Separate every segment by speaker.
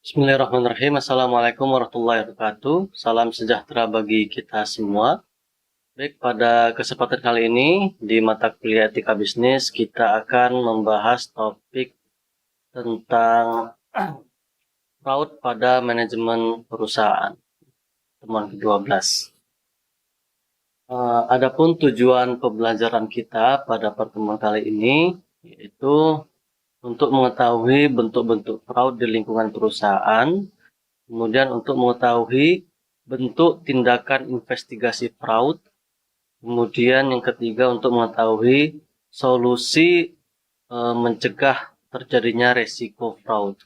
Speaker 1: Bismillahirrahmanirrahim. Assalamualaikum warahmatullahi wabarakatuh. Salam sejahtera bagi kita semua. Baik, pada kesempatan kali ini di mata kuliah etika bisnis kita akan membahas topik tentang fraud pada manajemen perusahaan, temuan ke-12. Adapun tujuan pembelajaran kita pada pertemuan kali ini yaitu untuk mengetahui bentuk-bentuk fraud di lingkungan perusahaan. Kemudian untuk mengetahui bentuk tindakan investigasi fraud. Kemudian yang ketiga untuk mengetahui solusi mencegah terjadinya resiko fraud.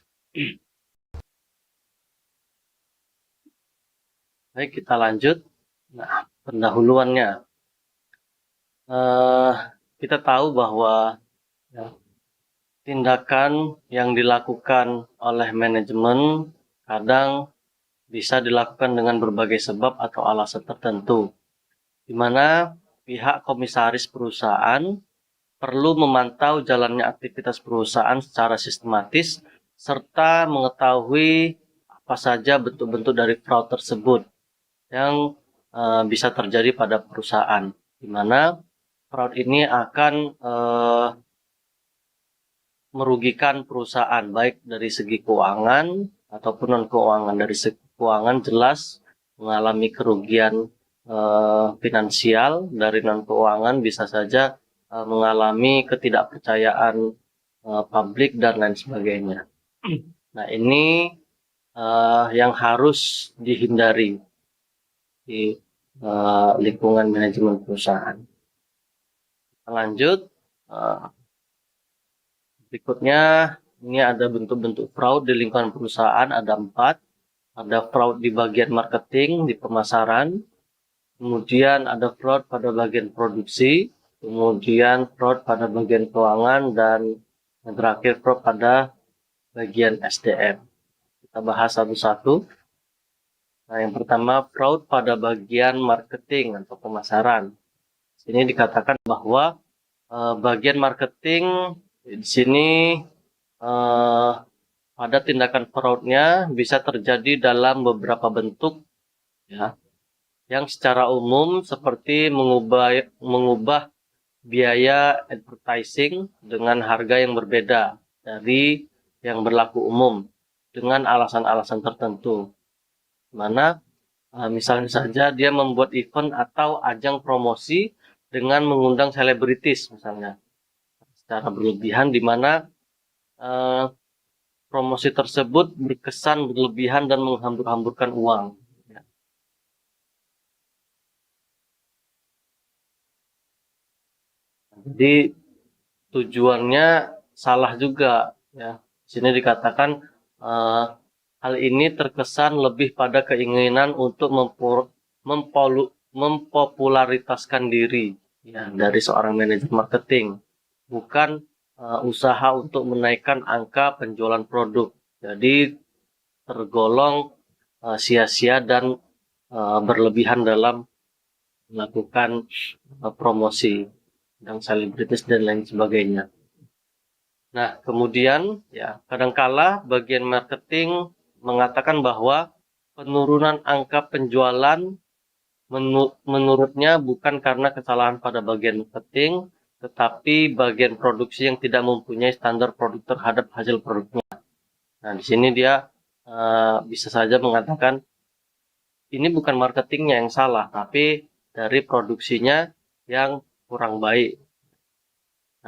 Speaker 1: Baik, kita lanjut. Nah, pendahuluannya. Kita tahu bahwa tindakan yang dilakukan oleh manajemen kadang bisa dilakukan dengan berbagai sebab atau alasan tertentu, di mana pihak komisaris perusahaan perlu memantau jalannya aktivitas perusahaan secara sistematis, serta mengetahui apa saja bentuk-bentuk dari fraud tersebut yang bisa terjadi pada perusahaan, di mana fraud ini akan merugikan perusahaan, baik dari segi keuangan ataupun non-keuangan. Dari segi keuangan jelas mengalami kerugian finansial, dari non-keuangan bisa saja mengalami ketidakpercayaan publik dan lain sebagainya. Nah, ini yang harus dihindari di lingkungan manajemen perusahaan. Lanjut, berikutnya ini ada bentuk-bentuk fraud di lingkungan perusahaan, ada 4. Ada fraud di bagian marketing, di pemasaran, kemudian ada fraud pada bagian produksi, kemudian fraud pada bagian keuangan, dan yang terakhir fraud pada bagian SDM. Kita bahas satu-satu. Nah, yang pertama fraud pada bagian marketing atau pemasaran. Sini dikatakan bahwa bagian marketing di sini pada tindakan fraudnya bisa terjadi dalam beberapa bentuk, ya, yang secara umum seperti mengubah biaya advertising dengan harga yang berbeda dari yang berlaku umum dengan alasan-alasan tertentu. Mana misalnya saja dia membuat event atau ajang promosi dengan mengundang selebritis misalnya secara berlebihan, di mana promosi tersebut berkesan berlebihan dan menghambur-hamburkan uang. Jadi tujuannya salah juga, ya. Di sini dikatakan hal ini terkesan lebih pada keinginan untuk mempopularitaskan diri, ya, dari seorang manajer marketing, bukan usaha untuk menaikkan angka penjualan produk. Jadi tergolong sia-sia dan berlebihan dalam melakukan promosi dan selebritis dan lain sebagainya. Nah, kemudian ya kadangkala bagian marketing mengatakan bahwa penurunan angka penjualan menurutnya bukan karena kesalahan pada bagian marketing, tetapi bagian produksi yang tidak mempunyai standar produk terhadap hasil produknya. Nah, di sini dia bisa saja mengatakan ini bukan marketingnya yang salah, tapi dari produksinya yang kurang baik.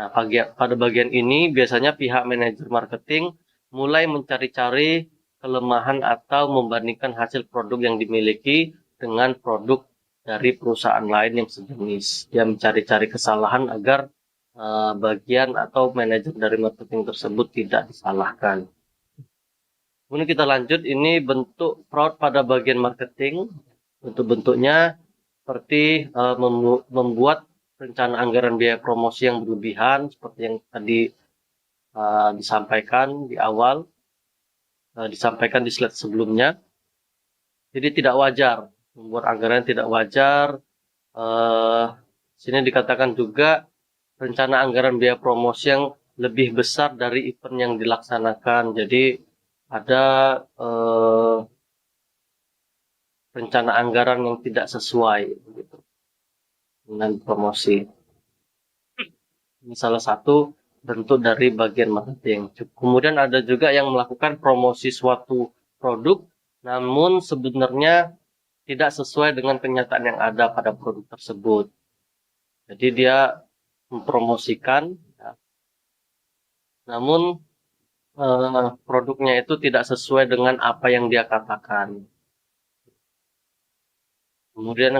Speaker 1: Nah, pada bagian ini biasanya pihak manajer marketing mulai mencari-cari kelemahan atau membandingkan hasil produk yang dimiliki dengan produk dari perusahaan lain yang sejenis. Dia mencari-cari kesalahan agar bagian atau manajer dari marketing tersebut tidak disalahkan. Kemudian kita lanjut, ini bentuk fraud pada bagian marketing. Bentuk-bentuknya seperti membuat rencana anggaran biaya promosi yang berlebihan, seperti yang tadi disampaikan di awal, disampaikan di slide sebelumnya. Jadi tidak wajar, membuat anggaran tidak wajar. Sini dikatakan juga rencana anggaran biaya promosi yang lebih besar dari event yang dilaksanakan. Jadi ada rencana anggaran yang tidak sesuai gitu, dengan promosi. Ini salah satu bentuk dari bagian marketing. Kemudian ada juga yang melakukan promosi suatu produk, namun sebenarnya tidak sesuai dengan kenyataan yang ada pada produk tersebut. Jadi dia mempromosikan, ya, namun produknya itu tidak sesuai dengan apa yang dia katakan. Kemudian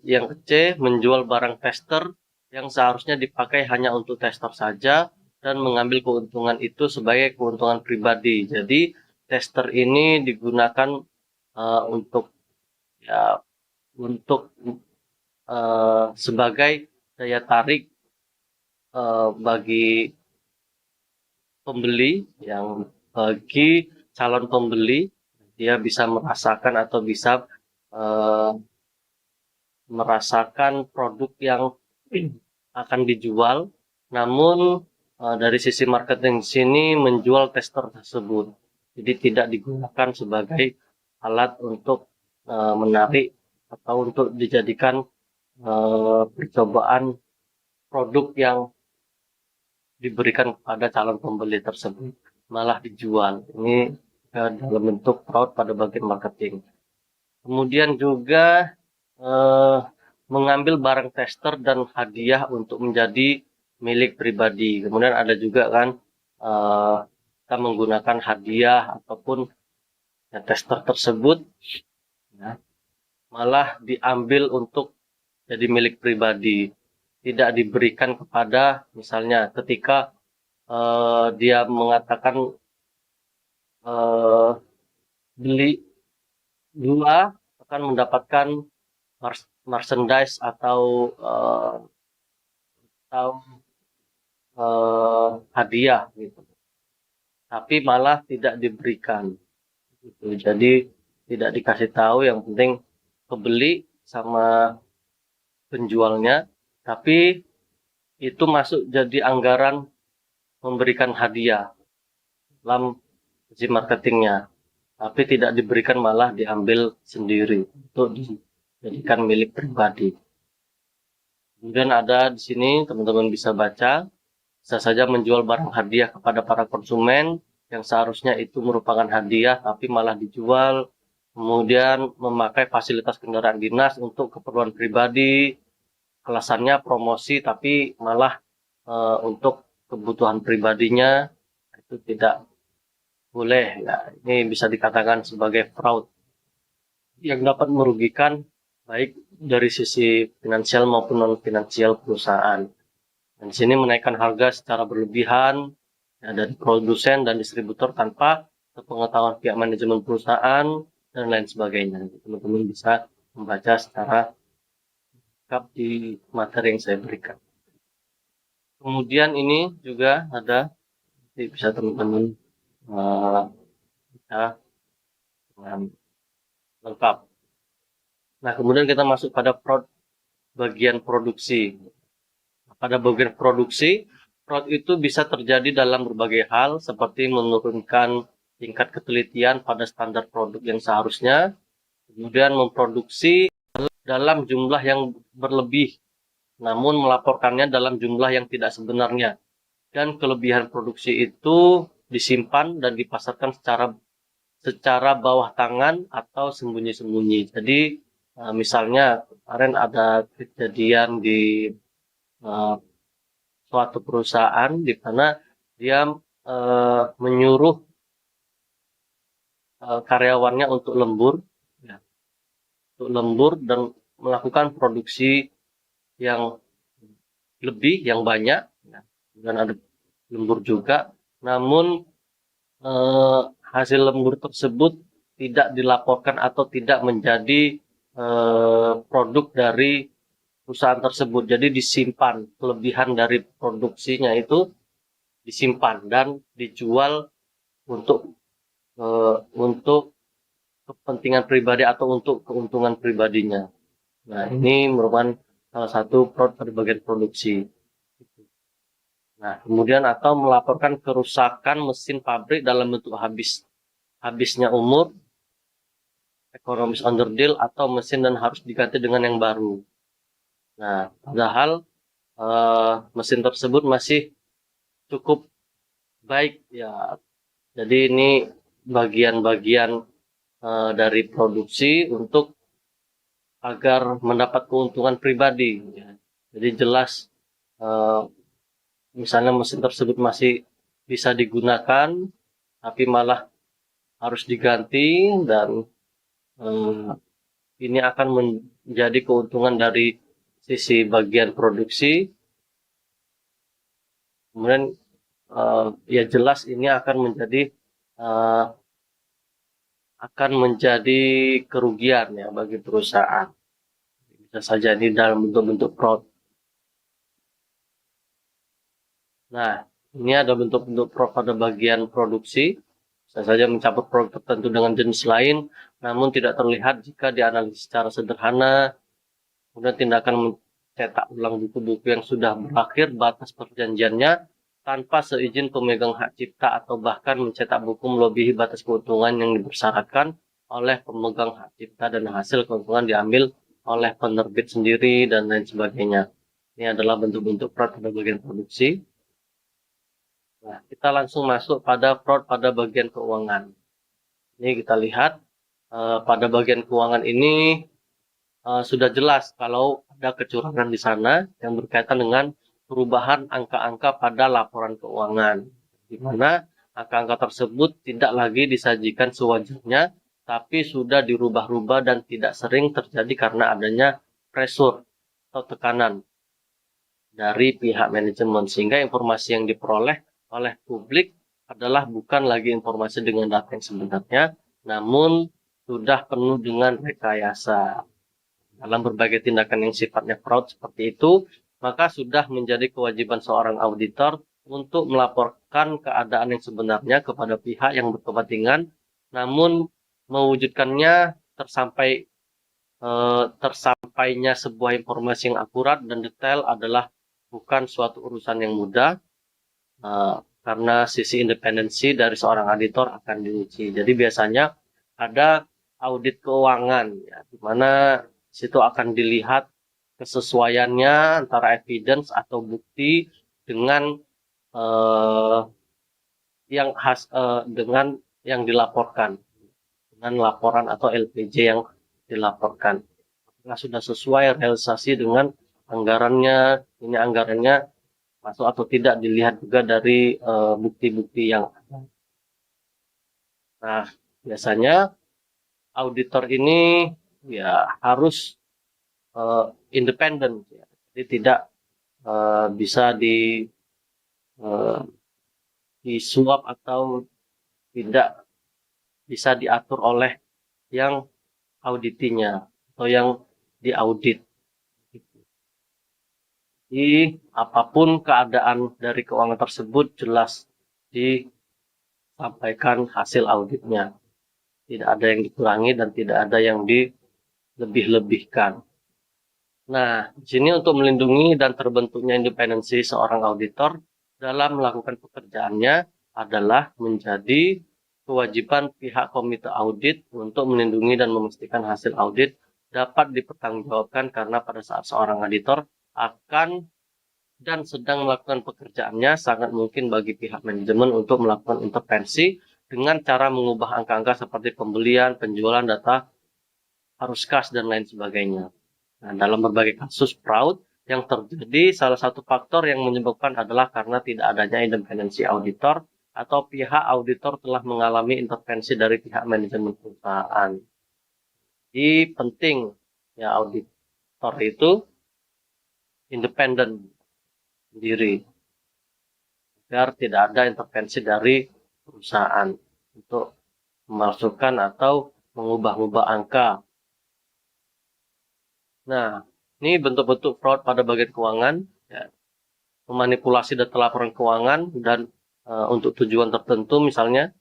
Speaker 1: yang ke C, menjual barang tester yang seharusnya dipakai hanya untuk tester saja dan mengambil keuntungan itu sebagai keuntungan pribadi. Jadi tester ini digunakan untuk ya untuk sebagai daya tarik bagi pembeli, yang bagi calon pembeli dia bisa merasakan atau bisa merasakan produk yang akan dijual, namun dari sisi marketing sini menjual tester tersebut, jadi tidak digunakan sebagai alat untuk menarik atau untuk dijadikan percobaan produk yang diberikan kepada calon pembeli tersebut, malah dijual. Ini dalam bentuk fraud pada bagian marketing. Kemudian juga mengambil barang tester dan hadiah untuk menjadi milik pribadi. Kemudian ada juga kan kita menggunakan hadiah ataupun ya, tester tersebut ya, malah diambil untuk jadi milik pribadi, tidak diberikan kepada, misalnya ketika dia mengatakan beli 2 akan mendapatkan merchandise atau hadiah gitu, tapi malah tidak diberikan gitu. Jadi tidak dikasih tahu, yang penting pembeli sama penjualnya, tapi itu masuk jadi anggaran memberikan hadiah dalam si marketingnya, tapi tidak diberikan, malah diambil sendiri untuk dijadikan milik pribadi. Kemudian ada di sini teman-teman bisa baca, bisa saja menjual barang hadiah kepada para konsumen yang seharusnya itu merupakan hadiah tapi malah dijual. Kemudian memakai fasilitas kendaraan dinas untuk keperluan pribadi, alasannya promosi tapi malah untuk kebutuhan pribadinya, itu tidak boleh. Ya, ini bisa dikatakan sebagai fraud yang dapat merugikan baik dari sisi finansial maupun non finansial perusahaan. Dan di sini menaikkan harga secara berlebihan ya, dari produsen dan distributor tanpa sepengetahuan pihak manajemen perusahaan dan lain sebagainya. Teman-teman bisa membaca secara lengkap di materi yang saya berikan. Kemudian ini juga ada, bisa teman-teman bisa dengan lengkap. Nah, kemudian kita masuk pada bagian produksi. Pada bagian produksi, fraud itu bisa terjadi dalam berbagai hal, seperti menurunkan tingkat ketelitian pada standar produk yang seharusnya, kemudian memproduksi dalam jumlah yang berlebih, namun melaporkannya dalam jumlah yang tidak sebenarnya, dan kelebihan produksi itu disimpan dan dipasarkan secara bawah tangan atau sembunyi-sembunyi. Jadi misalnya kemarin ada kejadian di suatu perusahaan di mana dia menyuruh karyawannya untuk lembur, ya, dan melakukan produksi yang lebih, yang banyak, ya, dan ada lembur juga. Namun hasil lembur tersebut tidak dilaporkan atau tidak menjadi produk dari perusahaan tersebut. Jadi disimpan, kelebihan dari produksinya itu disimpan dan dijual untuk kepentingan pribadi atau untuk keuntungan pribadinya. Nah, ini merupakan salah satu fraud pada bagian produksi. Nah, kemudian atau melaporkan kerusakan mesin pabrik dalam bentuk habis habisnya umur, ekonomis underdeal, atau mesin dan harus diganti dengan yang baru. Nah, padahal mesin tersebut masih cukup baik ya. Jadi ini bagian-bagian dari produksi untuk agar mendapat keuntungan pribadi ya. Jadi jelas misalnya mesin tersebut masih bisa digunakan tapi malah harus diganti, dan ini akan menjadi keuntungan dari sisi bagian produksi. Kemudian ya jelas ini akan menjadi kerugian ya bagi perusahaan. Bisa saja ini dalam bentuk-bentuk fraud. Nah, ini ada bentuk-bentuk fraud pada bagian produksi. Bisa saja mencampur produk tertentu dengan jenis lain, namun tidak terlihat jika dianalisis secara sederhana. Kemudian tindakan mencetak ulang buku-buku yang sudah berakhir batas perjanjiannya tanpa seizin pemegang hak cipta, atau bahkan mencetak buku melebihi batas keuntungan yang dipersyaratkan oleh pemegang hak cipta dan hasil keuntungan diambil oleh penerbit sendiri dan lain sebagainya. Ini adalah bentuk-bentuk fraud pada bagian produksi. Nah, kita langsung masuk pada fraud pada bagian keuangan. Ini kita lihat pada bagian keuangan ini sudah jelas kalau ada kecurangan di sana yang berkaitan dengan perubahan angka-angka pada laporan keuangan, di mana angka-angka tersebut tidak lagi disajikan sewajarnya, tapi sudah dirubah-rubah dan tidak sering terjadi karena adanya pressure atau tekanan dari pihak manajemen, sehingga informasi yang diperoleh oleh publik adalah bukan lagi informasi dengan data yang sebenarnya, namun sudah penuh dengan rekayasa. Dalam berbagai tindakan yang sifatnya fraud seperti itu, maka sudah menjadi kewajiban seorang auditor untuk melaporkan keadaan yang sebenarnya kepada pihak yang berkepentingan, namun mewujudkannya tersampainya sebuah informasi yang akurat dan detail adalah bukan suatu urusan yang mudah, karena sisi independensi dari seorang auditor akan diuji. Jadi biasanya ada audit keuangan, ya, di mana situ akan dilihat kesesuaiannya antara evidence atau bukti dengan dengan yang dilaporkan, dengan laporan atau LPJ yang dilaporkan. Apakah sudah sesuai realisasi dengan anggarannya, ini anggarannya masuk atau tidak, dilihat juga dari bukti-bukti yang ada. Nah, biasanya auditor ini ya harus independen, ya. Jadi tidak bisa disuap atau tidak bisa diatur oleh yang auditinya atau yang diaudit. Jadi apapun keadaan dari keuangan tersebut jelas disampaikan hasil auditnya. Tidak ada yang dikurangi dan tidak ada yang dilebih-lebihkan. Nah, di sini untuk melindungi dan terbentuknya independensi seorang auditor dalam melakukan pekerjaannya adalah menjadi kewajiban pihak komite audit untuk melindungi dan memastikan hasil audit dapat dipertanggungjawabkan, karena pada saat seorang auditor akan dan sedang melakukan pekerjaannya, sangat mungkin bagi pihak manajemen untuk melakukan intervensi dengan cara mengubah angka-angka seperti pembelian, penjualan, data arus kas, dan lain sebagainya. Nah, dalam berbagai kasus fraud yang terjadi, salah satu faktor yang menyebabkan adalah karena tidak adanya independensi auditor atau pihak auditor telah mengalami intervensi dari pihak manajemen perusahaan. Jadi penting ya auditor itu independen sendiri agar tidak ada intervensi dari perusahaan untuk memasukkan atau mengubah-ubah angka. Nah, ini bentuk-bentuk fraud pada bagian keuangan, ya. Memanipulasi data laporan keuangan dan untuk tujuan tertentu, misalnya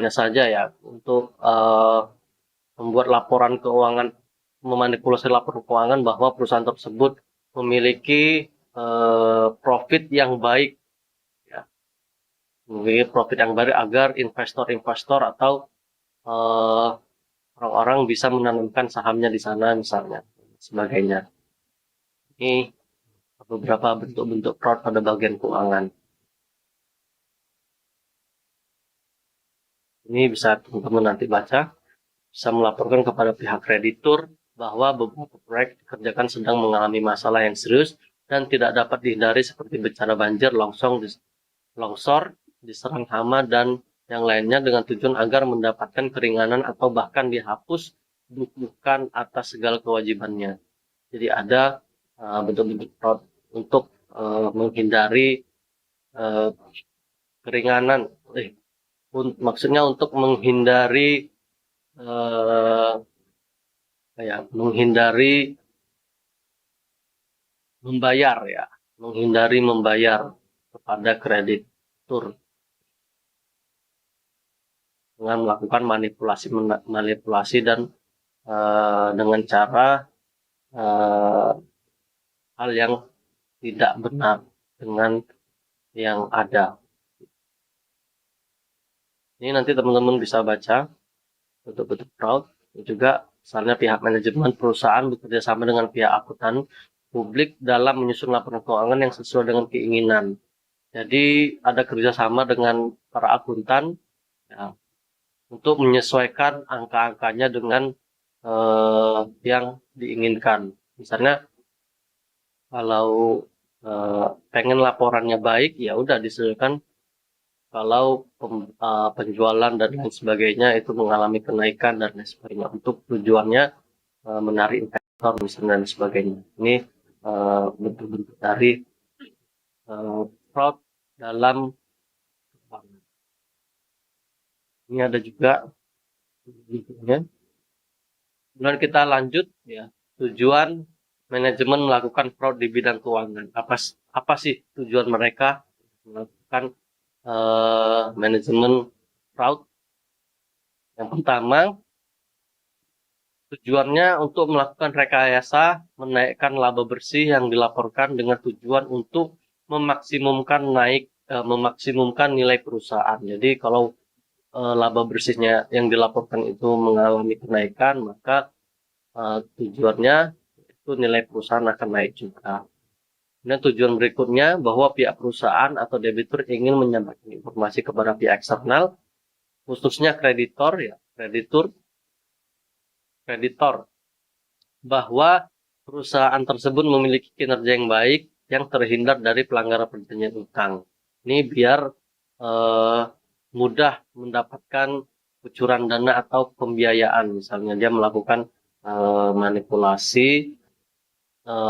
Speaker 1: saja ya untuk membuat laporan keuangan, memanipulasi laporan keuangan bahwa perusahaan tersebut memiliki profit yang baik, ya. memiliki profit yang baik agar investor-investor atau orang-orang bisa menanamkan sahamnya di sana misalnya, sebagainya. Ini beberapa bentuk-bentuk fraud pada bagian keuangan. Ini bisa teman-teman nanti baca, bisa melaporkan kepada pihak kreditur bahwa beberapa proyek dikerjakan sedang mengalami masalah yang serius dan tidak dapat dihindari seperti bencana banjir, longsor, diserang hama, dan yang lainnya dengan tujuan agar mendapatkan keringanan atau bahkan dihapus bukan atas segala kewajibannya. Jadi ada bentuk-bentuk fraud untuk menghindari keringanan, maksudnya untuk menghindari menghindari membayar kepada kreditur dengan melakukan manipulasi dan dengan cara hal yang tidak benar dengan yang ada. Ini nanti teman-teman bisa baca bentuk-bentuk fraud. Juga misalnya pihak manajemen perusahaan bekerja sama dengan pihak akuntan publik dalam menyusun laporan keuangan yang sesuai dengan keinginan. Jadi ada kerjasama dengan para akuntan ya, untuk menyesuaikan angka-angkanya dengan yang diinginkan. Misalnya kalau pengen laporannya baik, ya udah disesuaikan. Kalau penjualan dan lain sebagainya itu mengalami kenaikan dan lain sebagainya, untuk tujuannya menarik investor misalnya dan sebagainya. Ini bentuk-bentuk dari fraud dalam keuangan. Ini ada juga bentuknya. Kemudian kita lanjut ya, tujuan manajemen melakukan fraud di bidang keuangan. Apa sih tujuan mereka melakukan manajemen fraud? Yang pertama, tujuannya untuk melakukan rekayasa, menaikkan laba bersih yang dilaporkan dengan tujuan untuk memaksimumkan nilai perusahaan. Jadi kalau laba bersihnya yang dilaporkan itu mengalami kenaikan, maka tujuannya itu nilai perusahaan akan naik juga. Dan tujuan berikutnya bahwa pihak perusahaan atau debitur ingin menyampaikan informasi kepada pihak eksternal, khususnya kreditor, bahwa perusahaan tersebut memiliki kinerja yang baik yang terhindar dari pelanggaran perjanjian utang. Ini biar mudah mendapatkan kucuran dana atau pembiayaan, misalnya dia melakukan manipulasi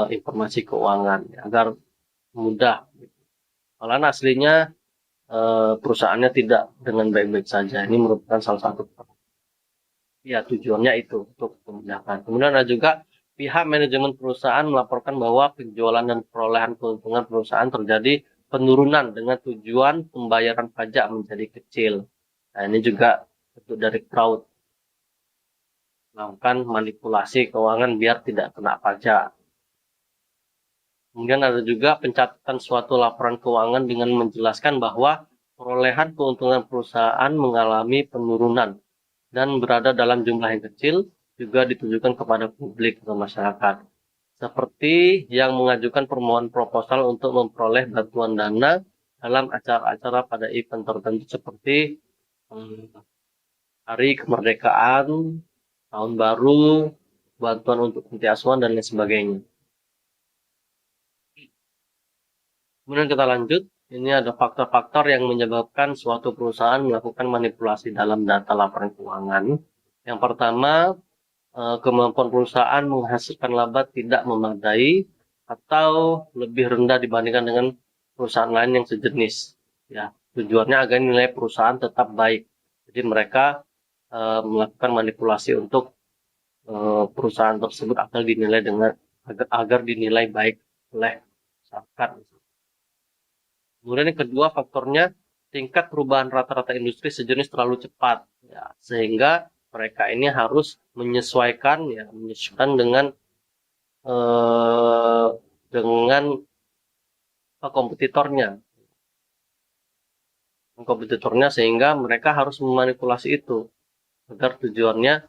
Speaker 1: informasi keuangan agar mudah. Kalau aslinya perusahaannya tidak dengan baik-baik saja. Ini merupakan salah satu ya tujuannya itu untuk memudahkan. Kemudian ada juga pihak manajemen perusahaan melaporkan bahwa penjualan dan perolehan keuntungan perusahaan terjadi penurunan dengan tujuan pembayaran pajak menjadi kecil. Nah, ini juga bentuk dari fraud, melakukan manipulasi keuangan biar tidak kena pajak. Kemudian ada juga pencatatan suatu laporan keuangan dengan menjelaskan bahwa perolehan keuntungan perusahaan mengalami penurunan dan berada dalam jumlah yang kecil, juga ditujukan kepada publik atau masyarakat. Seperti yang mengajukan permohonan proposal untuk memperoleh bantuan dana dalam acara-acara pada event tertentu seperti hari kemerdekaan, tahun baru, bantuan untuk panti asuhan, dan lain sebagainya. Kemudian kita lanjut, ini ada faktor-faktor yang menyebabkan suatu perusahaan melakukan manipulasi dalam data laporan keuangan. Yang pertama, kemampuan perusahaan menghasilkan laba tidak memadai atau lebih rendah dibandingkan dengan perusahaan lain yang sejenis. Ya, tujuannya agar nilai perusahaan tetap baik. Jadi mereka melakukan manipulasi untuk perusahaan tersebut agar dinilai baik oleh masyarakat. Kemudian yang kedua faktornya, tingkat perubahan rata-rata industri sejenis terlalu cepat, ya, sehingga mereka ini harus menyesuaikan dengan kompetitornya. kompetitornya, sehingga mereka harus memanipulasi itu agar tujuannya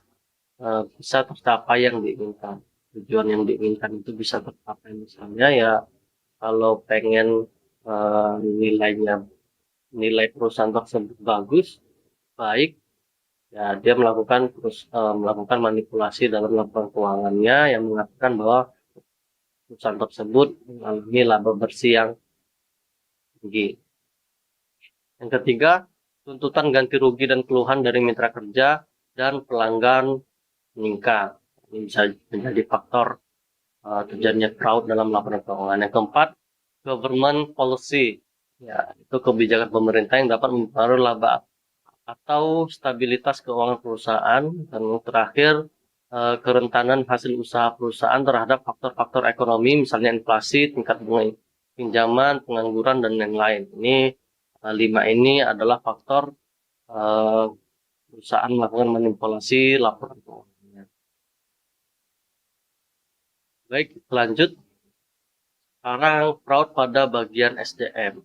Speaker 1: bisa tercapai yang diinginkan. Tujuan yang diinginkan itu bisa tercapai, misalnya ya kalau pengen nilai perusahaan tersebut baik, ya dia melakukan manipulasi dalam laporan keuangannya yang mengatakan bahwa perusahaan tersebut mengalami laba bersih yang tinggi. Yang ketiga, tuntutan ganti rugi dan keluhan dari mitra kerja dan pelanggan meningkat. Ini bisa menjadi faktor terjadinya fraud dalam laporan keuangan. Yang keempat, government policy. Ya, itu kebijakan pemerintah yang dapat mempengaruhi laba atau stabilitas keuangan perusahaan. Dan yang terakhir, kerentanan hasil usaha perusahaan terhadap faktor-faktor ekonomi, misalnya inflasi, tingkat bunga pinjaman, pengangguran, dan lain-lain. Ini 5 ini adalah faktor perusahaan melakukan manipulasi laporan keuangannya. Baik, lanjut. Sekarang fraud pada bagian SDM.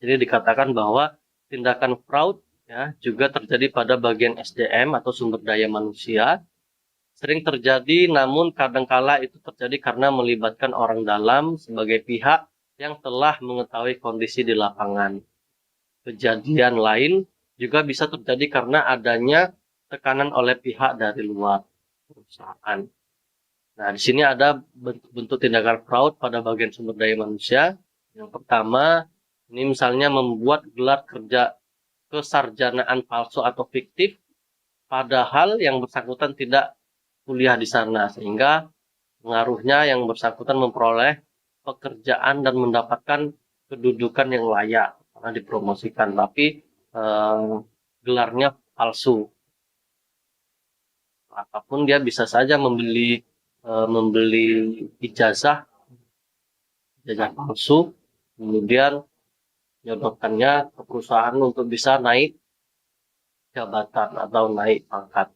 Speaker 1: Jadi dikatakan bahwa tindakan fraud ya juga terjadi pada bagian SDM atau sumber daya manusia. Sering terjadi, namun kadangkala itu terjadi karena melibatkan orang dalam sebagai pihak yang telah mengetahui kondisi di lapangan. Kejadian lain juga bisa terjadi karena adanya tekanan oleh pihak dari luar perusahaan. Nah, di sini ada bentuk tindakan fraud pada bagian sumber daya manusia. Yang pertama, ini misalnya membuat gelar kerja kesarjanaan palsu atau fiktif, padahal yang bersangkutan tidak kuliah di sana, sehingga pengaruhnya yang bersangkutan memperoleh pekerjaan dan mendapatkan kedudukan yang layak karena dipromosikan, tapi gelarnya palsu. Apapun dia bisa saja membeli ijazah palsu, kemudian menyodorkannya ke perusahaan untuk bisa naik jabatan atau naik pangkat.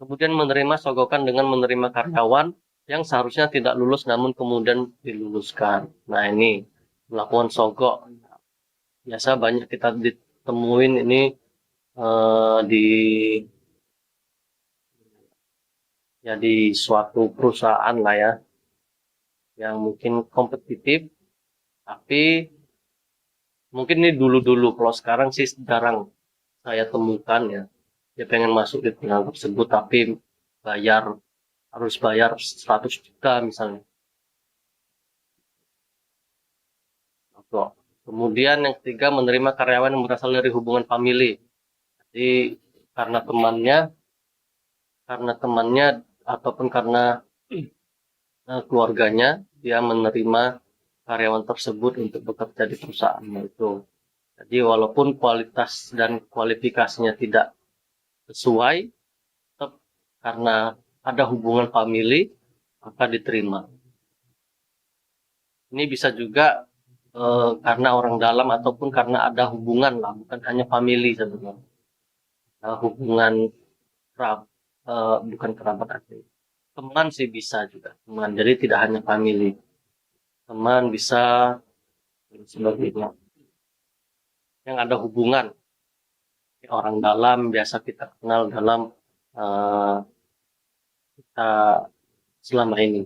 Speaker 1: Kemudian menerima sogokan dengan menerima karyawan yang seharusnya tidak lulus namun kemudian diluluskan. Nah, ini melakukan sogok. Biasa banyak kita ditemuin ini di suatu perusahaan lah ya, yang mungkin kompetitif, tapi mungkin ini dulu-dulu. Kalau sekarang sih jarang saya temukan ya. Dia pengen masuk di perusahaan tersebut tapi harus bayar 100 juta misalnya. Kemudian yang ketiga, menerima karyawan yang berasal dari hubungan famili. Jadi karena temannya ataupun karena keluarganya, dia menerima karyawan tersebut untuk bekerja di perusahaannya itu. Jadi walaupun kualitas dan kualifikasinya tidak sesuai, tetap karena ada hubungan famili maka diterima. Ini bisa juga karena orang dalam ataupun karena ada hubungan lah, bukan hanya famili sebenarnya. Hubungan bukan kerabat asli. Teman sih bisa juga, teman. Jadi tidak hanya famili. Teman bisa sebagainya. Yang ada hubungan. Orang dalam biasa kita kenal dalam kita selama ini.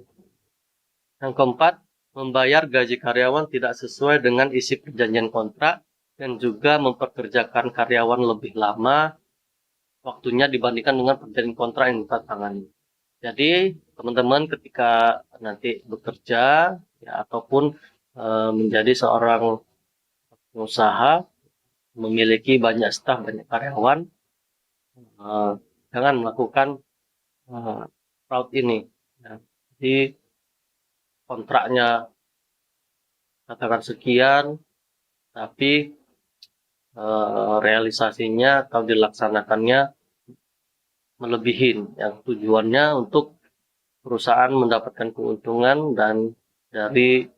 Speaker 1: Yang keempat, membayar gaji karyawan tidak sesuai dengan isi perjanjian kontrak dan juga memperkerjakan karyawan lebih lama waktunya dibandingkan dengan perjanjian kontrak yang ditandatangani. Jadi teman-teman ketika nanti bekerja ya, ataupun menjadi seorang pengusaha, memiliki banyak staf, banyak karyawan, jangan melakukan fraud ini. Ya. Jadi kontraknya katakan sekian, tapi realisasinya atau dilaksanakannya melebihin, yang tujuannya untuk perusahaan mendapatkan keuntungan dan dari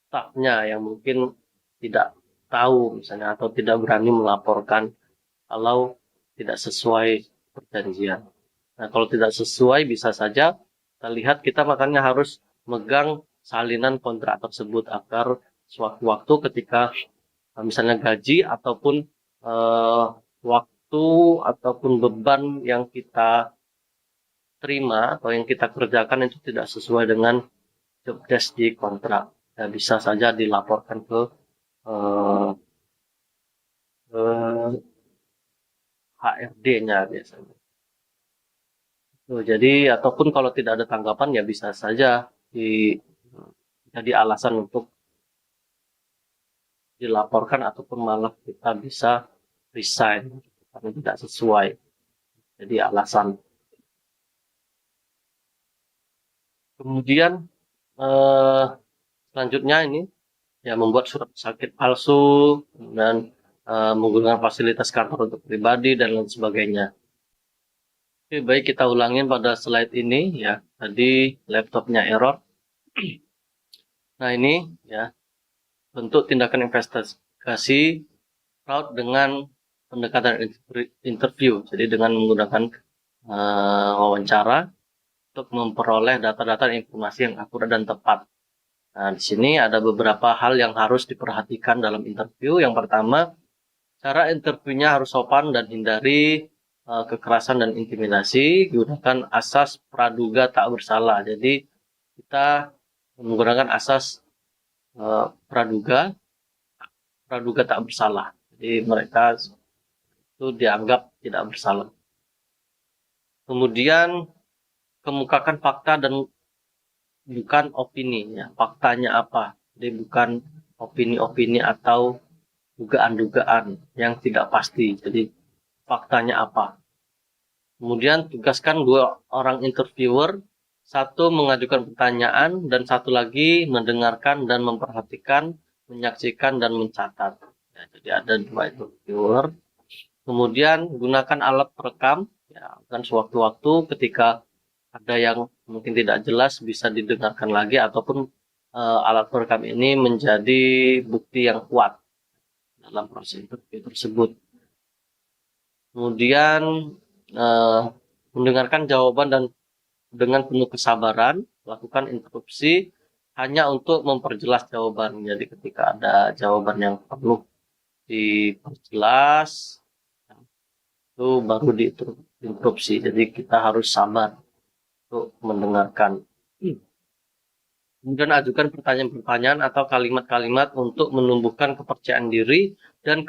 Speaker 1: stafnya yang mungkin tidak tahu misalnya atau tidak berani melaporkan kalau tidak sesuai perjanjian. Nah, kalau tidak sesuai bisa saja kita lihat, kita makanya harus megang salinan kontrak tersebut agar sewaktu-waktu ketika misalnya gaji ataupun waktu ataupun beban yang kita terima atau yang kita kerjakan itu tidak sesuai dengan job desk di kontrak. Ya, bisa saja dilaporkan ke HRD-nya biasanya. Jadi ataupun kalau tidak ada tanggapan ya bisa saja jadi alasan untuk dilaporkan ataupun malah kita bisa resign karena tidak sesuai. Jadi alasan. Kemudian selanjutnya ini ya membuat surat sakit palsu dan menggunakan fasilitas kantor untuk pribadi dan lain sebagainya. Oke, baik kita ulangin pada slide ini ya. Tadi laptopnya error. Nah ini ya bentuk tindakan investigasi fraud dengan pendekatan interview. Jadi dengan menggunakan wawancara untuk memperoleh data-data dan informasi yang akurat dan tepat. Nah, di sini ada beberapa hal yang harus diperhatikan dalam interview. Yang pertama, cara interviewnya harus sopan dan hindari kekerasan dan intimidasi. Gunakan asas praduga tak bersalah. Jadi kita menggunakan asas praduga tak bersalah. Jadi mereka itu dianggap tidak bersalah. Kemudian kemukakan fakta dan bukan opini. Ya. Faktanya apa? Jadi bukan opini-opini atau dugaan-dugaan yang tidak pasti. Jadi faktanya apa? Kemudian tugaskan 2 orang interviewer, 1 mengajukan pertanyaan dan 1 lagi mendengarkan dan memperhatikan, menyaksikan dan mencatat. Ya, jadi ada 2 interviewer. Kemudian gunakan alat perekam, ya, kan sewaktu-waktu ketika ada yang mungkin tidak jelas bisa didengarkan lagi ataupun alat perekam ini menjadi bukti yang kuat dalam proses interview tersebut. Kemudian mendengarkan jawaban dan dengan penuh kesabaran, lakukan interupsi hanya untuk memperjelas jawaban. Jadi ketika ada jawaban yang perlu diperjelas, itu baru diinterupsi. Jadi kita harus sabar untuk mendengarkan. Kemudian ajukan pertanyaan-pertanyaan atau kalimat-kalimat untuk menumbuhkan kepercayaan diri dan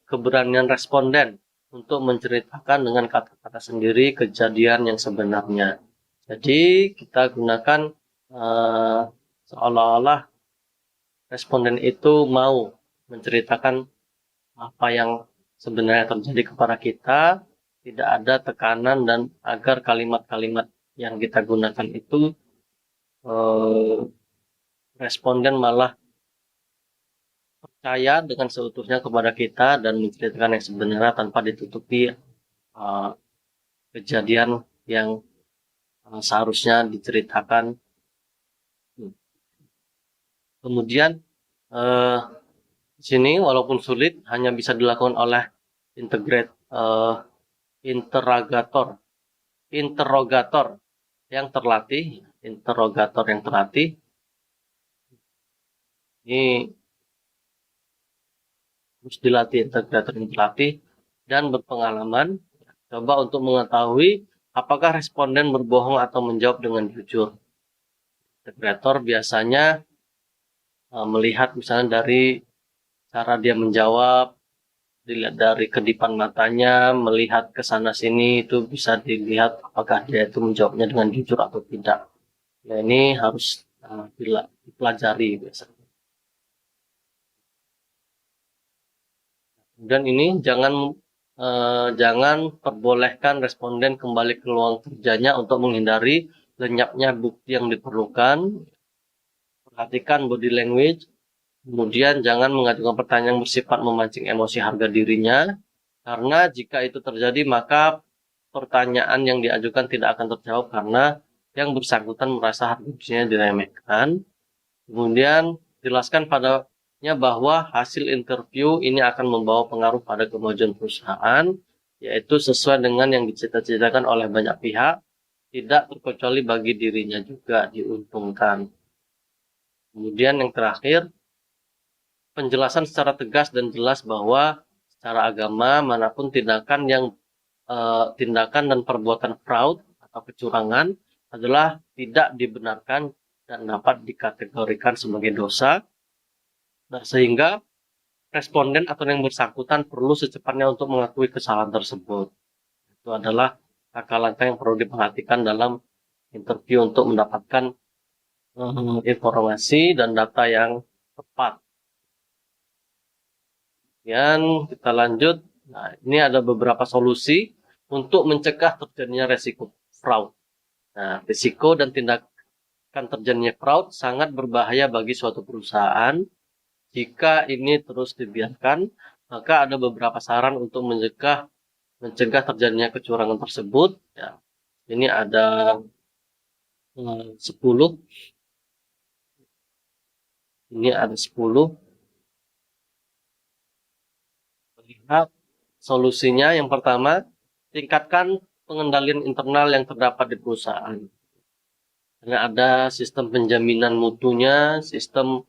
Speaker 1: keberanian responden untuk menceritakan dengan kata-kata sendiri kejadian yang sebenarnya. Jadi kita gunakan seolah-olah responden itu mau menceritakan apa yang sebenarnya terjadi kepada kita, tidak ada tekanan dan agar kalimat-kalimat yang kita gunakan itu responden malah percaya dengan seutuhnya kepada kita dan menceritakan yang sebenarnya tanpa ditutupi kejadian yang seharusnya diceritakan. Kemudian di sini walaupun sulit hanya bisa dilakukan oleh interrogator yang terlatih. Ini harus dilatih, integrator yang terlatih dan berpengalaman. Coba untuk mengetahui apakah responden berbohong atau menjawab dengan jujur. Integrator biasanya melihat misalnya dari cara dia menjawab, dilihat dari kedipan matanya, melihat ke sana sini, itu bisa dilihat apakah dia itu menjawabnya dengan jujur atau tidak. Nah, ini harus dipelajari biasanya. Dan ini jangan perbolehkan responden kembali ke ruang kerjanya untuk menghindari lenyapnya bukti yang diperlukan. Perhatikan body language. Kemudian jangan mengajukan pertanyaan yang bersifat memancing emosi harga dirinya. Karena jika itu terjadi maka pertanyaan yang diajukan tidak akan terjawab karena yang bersangkutan merasa harga dirinya diremehkan. Kemudian jelaskan padanya bahwa hasil interview ini akan membawa pengaruh pada kemajuan perusahaan, yaitu sesuai dengan yang dicita-citakan oleh banyak pihak, tidak terkecuali bagi dirinya juga diuntungkan. Kemudian yang terakhir, penjelasan secara tegas dan jelas bahwa secara agama manapun tindakan dan perbuatan fraud atau kecurangan adalah tidak dibenarkan dan dapat dikategorikan sebagai dosa. Nah, sehingga responden atau yang bersangkutan perlu secepatnya untuk mengakui kesalahan tersebut. Itu adalah langkah-langkah yang perlu diperhatikan dalam interview untuk mendapatkan informasi dan data yang tepat. Dan kita lanjut. Nah, ini ada beberapa solusi untuk mencegah terjadinya resiko fraud. Nah, risiko dan tindakan terjadinya fraud sangat berbahaya bagi suatu perusahaan. Jika ini terus dibiarkan, maka ada beberapa saran untuk mencegah terjadinya kecurangan tersebut. Ya, ini ada 10. Ini ada 10. Lihat solusinya. Yang pertama, tingkatkan pengendalian internal yang terdapat di perusahaan. Karena ada sistem penjaminan mutunya, sistem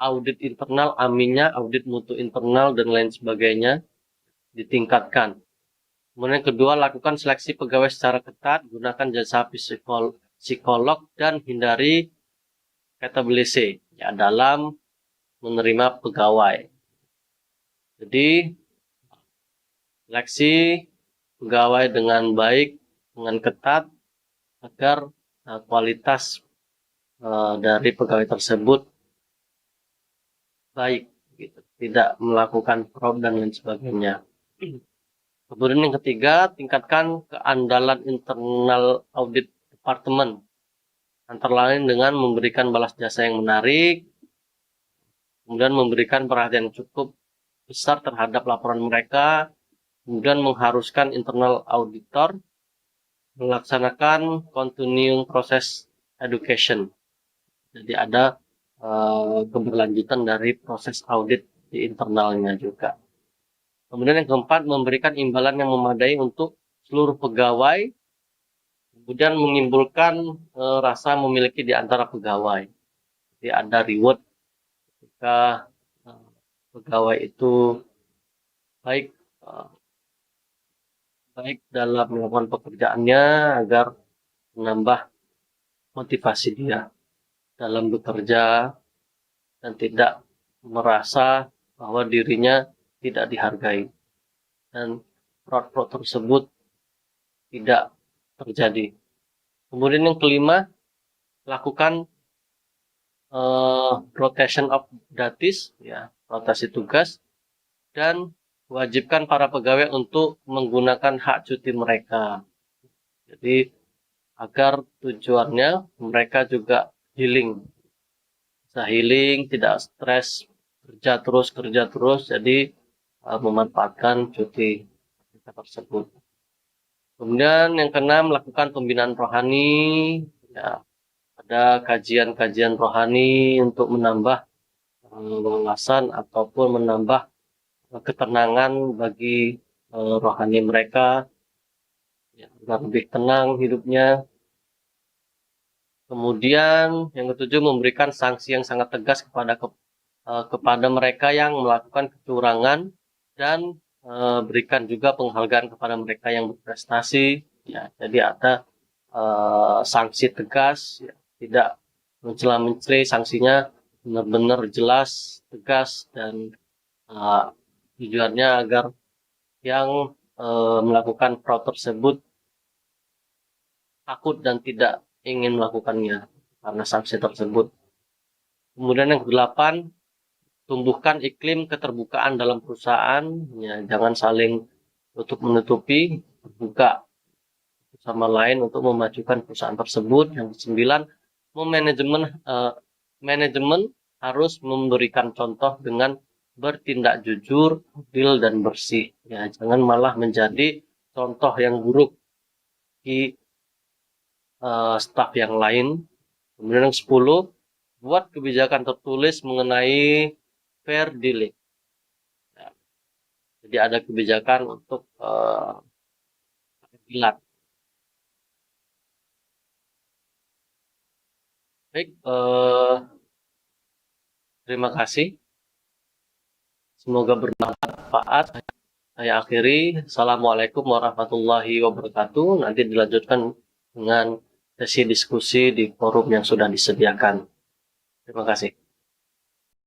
Speaker 1: audit internal, aminnya, audit mutu internal, dan lain sebagainya ditingkatkan. Kemudian yang kedua, lakukan seleksi pegawai secara ketat, gunakan jasa psikolog, dan hindari katablese ya, dalam menerima pegawai. Jadi, seleksi pegawai dengan baik, dengan ketat, agar kualitas dari pegawai tersebut baik, gitu. Tidak melakukan fraud dan lain sebagainya. Kemudian yang ketiga, tingkatkan keandalan internal audit departemen, antara lain dengan memberikan balas jasa yang menarik, kemudian memberikan perhatian cukup besar terhadap laporan mereka, kemudian mengharuskan internal auditor melaksanakan continuing process education. Jadi ada keberlanjutan dari proses audit di internalnya juga. Kemudian yang keempat, memberikan imbalan yang memadai untuk seluruh pegawai, kemudian menimbulkan rasa memiliki di antara pegawai. Jadi ada reward ketika pegawai itu baik dalam melakukan pekerjaannya agar menambah motivasi dia dalam bekerja dan tidak merasa bahwa dirinya tidak dihargai dan fraud tersebut tidak terjadi. Kemudian yang kelima, lakukan rotation of duties, ya, rotasi tugas, dan wajibkan para pegawai untuk menggunakan hak cuti mereka. Jadi agar tujuannya mereka juga healing, bisa healing, tidak stres, kerja terus, jadi memanfaatkan cuti tersebut. Kemudian yang keenam, melakukan pembinaan rohani, ya, ada kajian-kajian rohani untuk menambah wawasan ataupun menambah ketenangan bagi rohani mereka, ya, agar lebih tenang hidupnya. Kemudian yang ketujuh, memberikan sanksi yang sangat tegas kepada mereka yang melakukan kecurangan, dan berikan juga penghargaan kepada mereka yang berprestasi. Ya, jadi ada sanksi tegas, ya, tidak mencela-mencela, sanksinya benar-benar jelas, tegas, dan tujuannya agar yang melakukan fraud tersebut takut dan tidak ingin melakukannya karena sanksi tersebut. Kemudian yang kedelapan, tumbuhkan iklim keterbukaan dalam perusahaan, ya, jangan saling tutup-menutupi, terbuka sama lain untuk memajukan perusahaan tersebut. Yang kesembilan, manajemen harus memberikan contoh dengan bertindak jujur, adil, dan bersih. Ya, jangan malah menjadi contoh yang buruk di staf yang lain. Kemudian yang 10, buat kebijakan tertulis mengenai fair dealing. Ya, jadi ada kebijakan untuk keadilan. Baik, terima kasih. Semoga bermanfaat. Saya akhiri. Assalamualaikum warahmatullahi wabarakatuh. Nanti dilanjutkan dengan sesi diskusi di forum yang sudah disediakan. Terima kasih.